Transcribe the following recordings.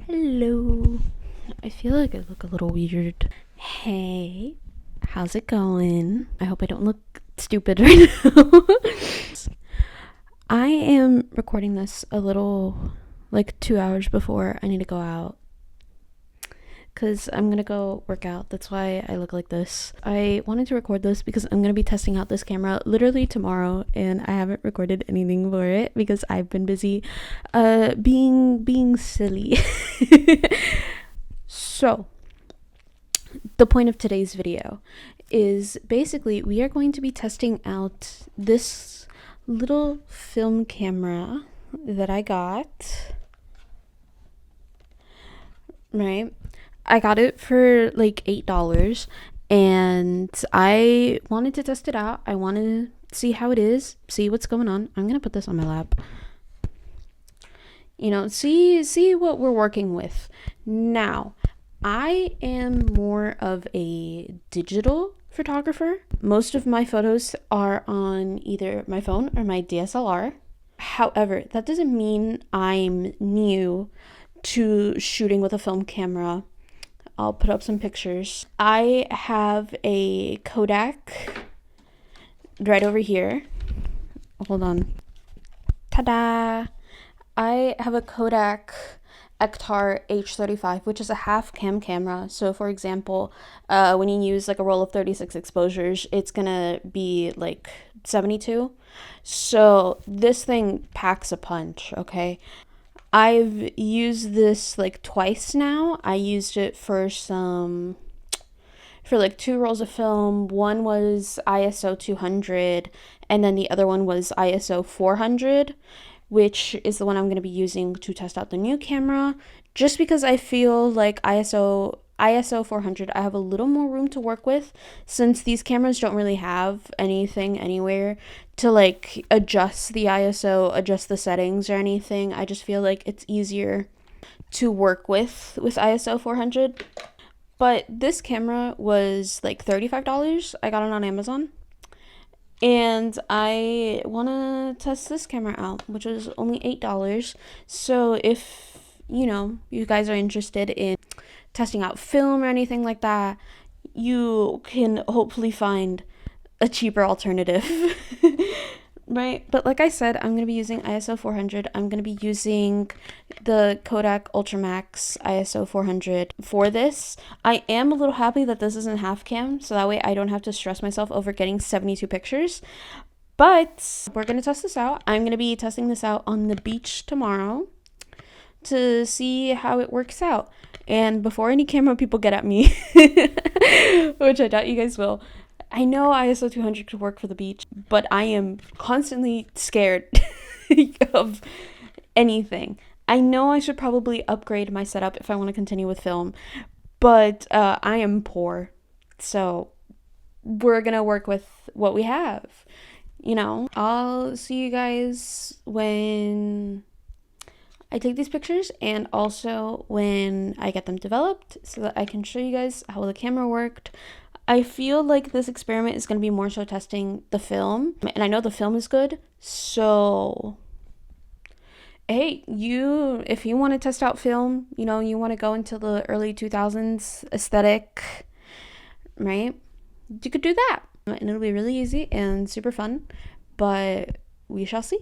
Hello. I feel like I look a little weird. Hey, how's it going? I hope I don't look stupid right now. I am recording this a little like 2 hours before I need to go out because I'm gonna go work out. That's why I look like this. I wanted to record this because I'm gonna be testing out this camera literally tomorrow, and I haven't recorded anything for it because I've been busy being silly. So the point of today's video is basically we are going to be testing out this little film camera that I got. Right? I got it for like $8 and I wanted to test it out. I want to see how it is, see what's going on. I'm going to put this on my lap. See what we're working with. Now, I am more of a digital photographer. Most of my photos are on either my phone or my DSLR. However, that doesn't mean I'm new to shooting with a film camera. I'll put up some pictures. I have a Kodak right over here. Hold on. Ta-da! I have a Kodak Ektar H35, which is a half cam camera. So for example, when you use like a roll of 36 exposures, it's gonna be like 72. So this thing packs a punch, okay? I've used this like twice now. I used it for like 2 rolls of film. One was ISO 200 and then the other one was ISO 400, which is the one I'm going to be using to test out the new camera, just because I feel like ISO 400 I have a little more room to work with, since these cameras don't really have anything anywhere to like adjust the ISO, adjust the settings or anything. I just feel like it's easier to work with ISO 400. But this camera was like $35. I got it on Amazon. And I want to test this camera out, which was only $8. So if, you guys are interested in testing out film or anything like that, you can hopefully find a cheaper alternative. Right? But like I said, I'm going to be using ISO 400. I'm going to be using the Kodak Ultramax ISO 400 for this. I am a little happy that this isn't half cam, so that way I don't have to stress myself over getting 72 pictures. But we're going to test this out. I'm going to be testing this out on the beach tomorrow to see how it works out. And before any camera people get at me, which I doubt you guys will, I know ISO 200 could work for the beach, but I am constantly scared of anything. I know I should probably upgrade my setup if I want to continue with film, but I am poor, so we're gonna work with what we have. I'll see you guys when I take these pictures, and also when I get them developed so that I can show you guys how the camera worked. I feel like this experiment is going to be more so testing the film, and I know the film is good, so hey, if you want to test out film, you want to go into the early 2000s aesthetic, right? You could do that, and it'll be really easy and super fun, but we shall see.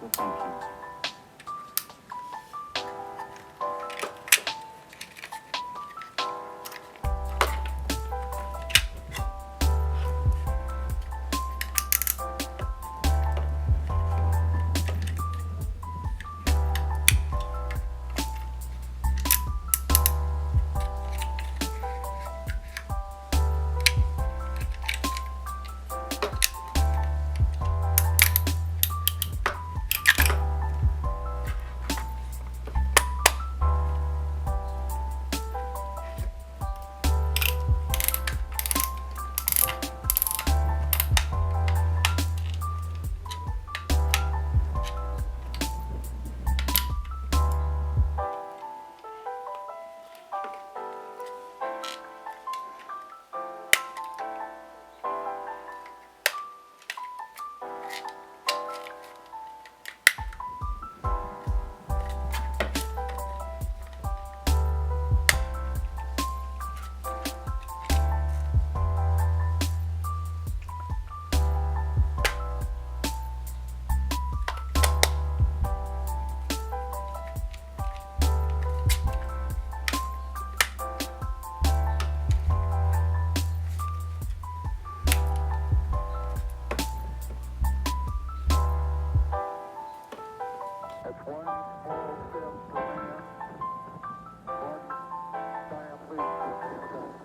wonderful functions. That's one small step for man, one giant leap for mankind.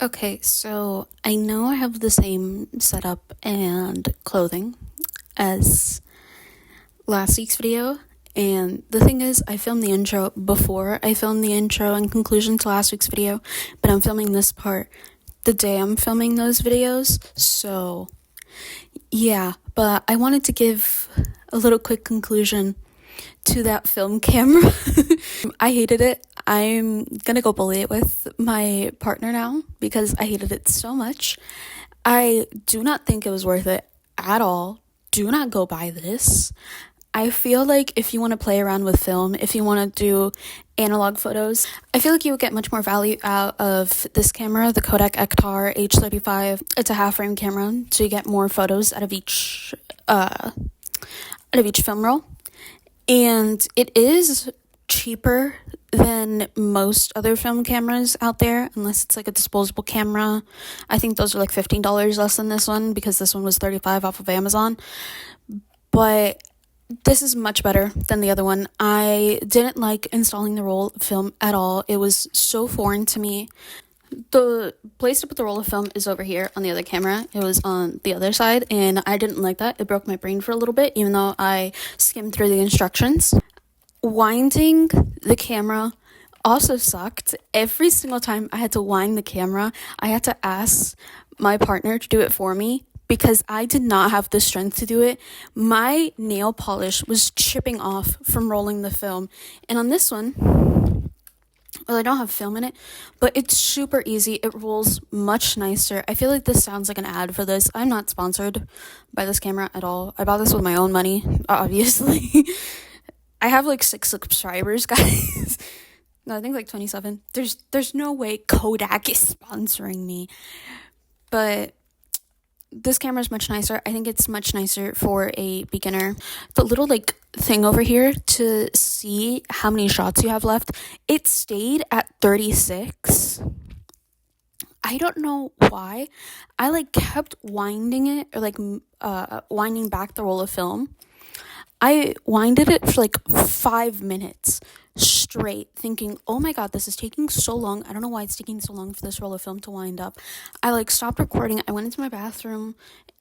Okay, so I know I have the same setup and clothing as last week's video, And the thing is, I filmed the intro before I filmed the intro and conclusion to last week's video, but I'm filming this part the day I'm filming those videos, so yeah. But I wanted to give a little quick conclusion to that film camera. I hated it. I'm gonna go bully it with my partner now because I hated it so much. I do not think it was worth it at all. Do not go buy this. I feel like if you want to play around with film, if you want to do analog photos, I feel like you would get much more value out of this camera, the Kodak Ektar H35. It's a half frame camera, so you get more photos out of each film roll. And it is cheaper than most other film cameras out there, unless it's like a disposable camera. I think those are like $15 less than this one because this one was $35 off of Amazon. But this is much better than the other one. I didn't like installing the roll of film at all. It was so foreign to me. The place to put the roll of film is over here on the other camera. It was on the other side, and I didn't like that. It broke my brain for a little bit, even though I skimmed through the instructions. Winding the camera also sucked. Every single time I had to wind the camera, I had to ask my partner to do it for me because I did not have the strength to do it. My nail polish was chipping off from rolling the film. And on this one, well, I don't have film in it, but it's super easy. It rolls much nicer. I feel like this sounds like an ad for this. I'm not sponsored by this camera at all. I bought this with my own money, obviously. I have like 6 subscribers, guys. No, I think like 27. There's no way Kodak is sponsoring me. But this camera is much nicer. I think it's much nicer for a beginner. The little like thing over here to see how many shots you have left, it stayed at 36. I don't know why. I like kept winding it, or like winding back the roll of film. I winded it for like 5 minutes straight, thinking, oh my god, this is taking so long. I don't know why it's taking so long for this roll of film to wind up. I like stopped recording. I went into my bathroom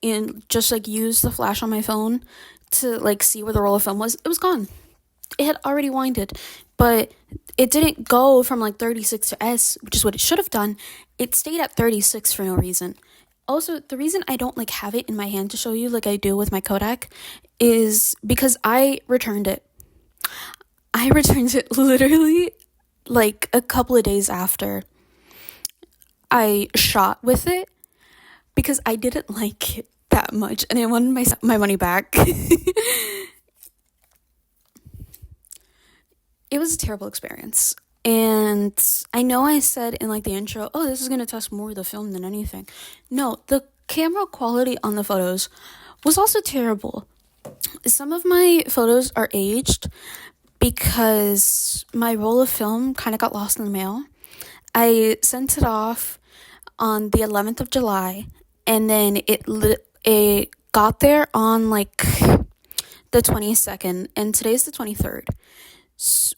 and just like used the flash on my phone to like see where the roll of film was. It was gone. It had already winded, but it didn't go from like 36 to S, which is what it should have done. It stayed at 36 for no reason. Also, the reason I don't like have it in my hand to show you like I do with my Kodak is because I returned it. I returned it literally like a couple of days after I shot with it because I didn't like it that much and I wanted my money back. It was a terrible experience. And I know I said in like the intro, oh, this is going to test more of the film than anything. No, the camera quality on the photos was also terrible. Some of my photos are aged because my roll of film kind of got lost in the mail. I sent it off on the 11th of July, and then it got there on like the 22nd, and today's the 23rd.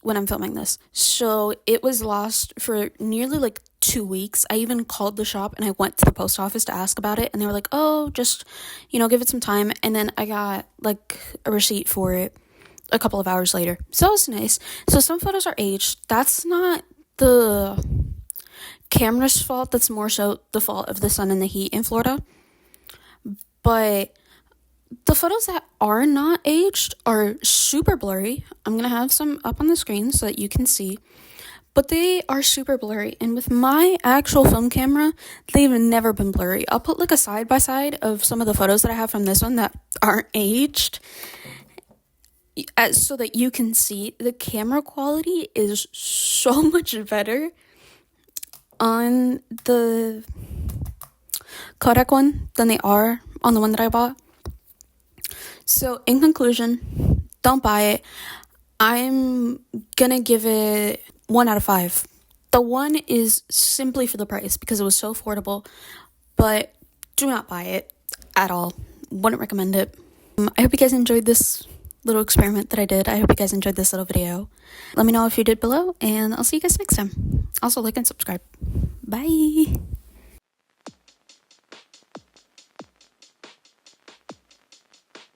When I'm filming this. So it was lost for nearly like 2 weeks. I even called the shop and I went to the post office to ask about it, and they were like, oh, just, give it some time. And then I got like a receipt for it a couple of hours later. So it was nice. So some photos are aged. That's not the camera's fault. That's more so the fault of the sun and the heat in Florida. But the photos that are not aged are super blurry. I'm going to have some up on the screen so that you can see. But they are super blurry. And with my actual film camera, they've never been blurry. I'll put like a side-by-side of some of the photos that I have from this one that aren't aged, so that you can see the camera quality is so much better on the Kodak one than they are on the one that I bought. So, in conclusion, don't buy it. I'm gonna give it 1 out of 5. The 1 is simply for the price because it was so affordable, but do not buy it at all. Wouldn't recommend it. I hope you guys enjoyed this little experiment that I did. I hope you guys enjoyed this little video. Let me know if you did below, and I'll see you guys next time. Also, like and subscribe. Bye!